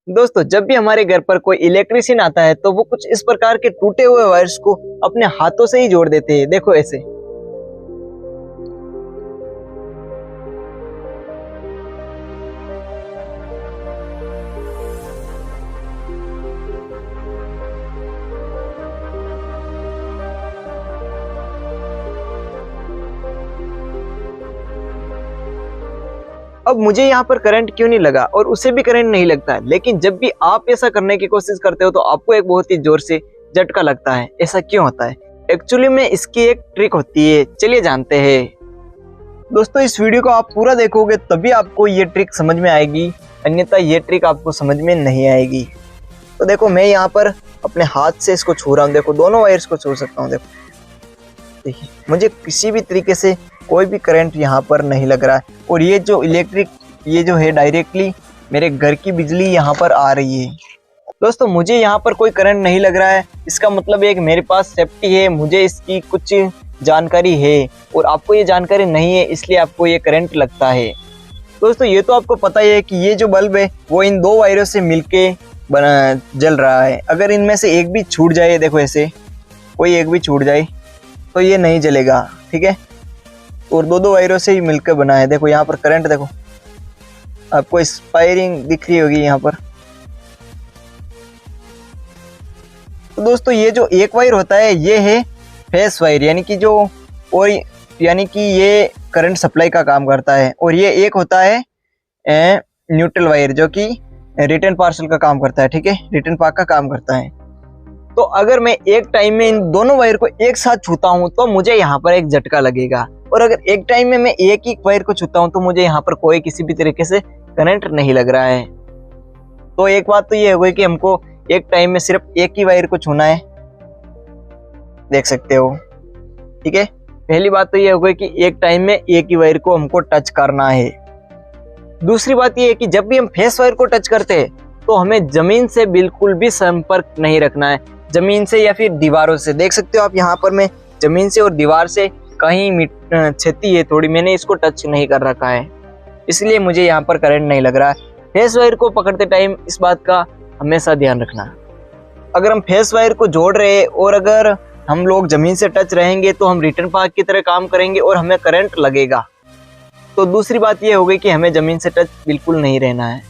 दोस्तों, जब भी हमारे घर पर कोई इलेक्ट्रिशियन आता है तो वो कुछ इस प्रकार के टूटे हुए वायर्स को अपने हाथों से ही जोड़ देते हैं। देखो ऐसे। अब मुझे यहाँ पर करंट क्यों नहीं लगा और उसे भी करंट नहीं लगता है, लेकिन जब भी आप ऐसा करने की कोशिश करते हो तो आपको एक बहुत ही जोर से झटका लगता है। ऐसा क्यों होता है? एक्चुअली में इसकी एक ट्रिक होती है, चलिए जानते हैं। दोस्तों, इस वीडियो को आप पूरा देखोगे तभी आपको ये ट्रिक समझ में आएगी, अन्यथा ये ट्रिक आपको समझ में नहीं आएगी। तो देखो, मैं यहाँ पर अपने हाथ से इसको छू रहा हूँ। देखो, दोनों वायर्स को छू सकता हूँ। देखिए, मुझे किसी भी तरीके से कोई भी करंट यहाँ पर नहीं लग रहा है और ये जो है डायरेक्टली मेरे घर की बिजली यहाँ पर आ रही है। दोस्तों, मुझे यहाँ पर कोई करंट नहीं लग रहा है, इसका मतलब है कि मेरे पास सेफ्टी है, मुझे इसकी कुछ जानकारी है और आपको ये जानकारी नहीं है, इसलिए आपको ये करंट लगता है। दोस्तों, ये तो आपको पता ही है कि ये जो बल्ब है वो इन दो वायरों से मिलके जल रहा है। अगर इनमें से एक भी छूट जाए, देखो ऐसे कोई एक भी छूट जाए तो ये नहीं जलेगा, ठीक है। और दो वायरों से ही मिलकर बना है। देखो यहाँ पर करंट, देखो आपको स्पायरिंग दिख रही होगी यहाँ पर। तो दोस्तों, ये जो एक वायर होता है ये है फेस वायर, यानी कि ये करंट सप्लाई का काम करता है, और ये एक होता है न्यूट्रल वायर जो कि रिटर्न पार्सल का काम करता है, ठीक है, रिटर्न पार्ट का काम करता है। तो अगर मैं एक टाइम में इन दोनों वायर को एक साथ छूता हूं तो मुझे यहाँ पर एक झटका लगेगा, और अगर एक टाइम में मैं एक ही वायर को छूता हूं तो मुझे यहाँ पर कोई किसी भी तरीके से करंट नहीं लग रहा है। तो एक बात तो ये हो गई कि हमको एक टाइम में सिर्फ एक ही वायर को छूना है, देख सकते हो, ठीक है। पहली बात तो ये हो गई कि एक टाइम में एक ही वायर को हमको टच करना है। दूसरी बात ये है कि जब भी हम फेस वायर को टच करते हैं तो हमें जमीन से बिल्कुल भी संपर्क नहीं रखना है, जमीन से या फिर दीवारों से। देख सकते हो आप यहाँ पर मैं जमीन से और दीवार से कहीं क्षति है थोड़ी, मैंने इसको टच नहीं कर रखा है, इसलिए मुझे यहाँ पर करंट नहीं लग रहा है। फेस वायर को पकड़ते टाइम इस बात का हमेशा ध्यान रखना। अगर हम फेस वायर को जोड़ रहे हैं और अगर हम लोग जमीन से टच रहेंगे तो हम रिटर्न पार्ट की तरह काम करेंगे और हमें करंट लगेगा। तो दूसरी बात ये हो गई कि हमें जमीन से टच बिल्कुल नहीं रहना है।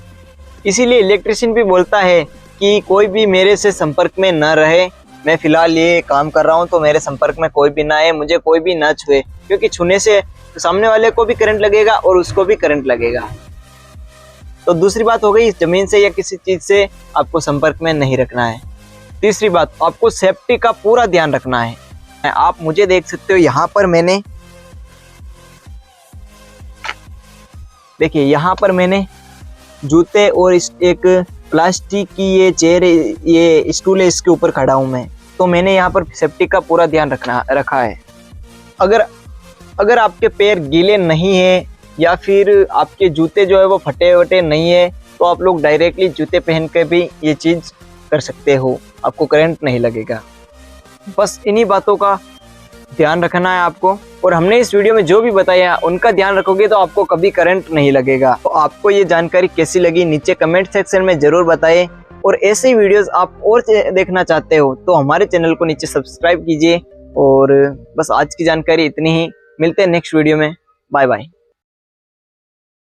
इसीलिए इलेक्ट्रिशियन भी बोलता है कि कोई भी मेरे से संपर्क में न रहे, मैं फिलहाल ये काम कर रहा हूँ तो मेरे संपर्क में कोई भी ना आए, मुझे कोई भी ना छुए, क्योंकि छूने से सामने वाले को भी करंट लगेगा और उसको भी करंट लगेगा। तो दूसरी बात हो गई, जमीन से या किसी चीज से आपको संपर्क में नहीं रखना है। तीसरी बात, आपको सेफ्टी का पूरा ध्यान रखना है। आप मुझे देख सकते हो, यहाँ पर मैंने देखिए, यहाँ पर मैंने जूते और एक प्लास्टिक की ये चेयर, ये स्टूल है, इसके ऊपर खड़ा हूँ मैं, तो मैंने यहाँ पर सेफ्टी का पूरा ध्यान रखा है। अगर आपके पैर गीले नहीं है या फिर आपके जूते जो है वो फटे वटे नहीं है तो आप लोग डायरेक्टली जूते पहन के भी ये चीज़ कर सकते हो, आपको करंट नहीं लगेगा। बस इन्हीं बातों का ध्यान रखना है आपको, और हमने इस वीडियो में जो भी बताया उनका ध्यान रखोगे तो आपको कभी करंट नहीं लगेगा। तो आपको ये जानकारी कैसी लगी नीचे कमेंट सेक्शन में ज़रूर बताएं, और ऐसे ही वीडियोस आप और देखना चाहते हो तो हमारे चैनल को नीचे सब्सक्राइब कीजिए। और बस आज की जानकारी इतनी ही, मिलते हैं नेक्स्ट वीडियो में, बाय बाय।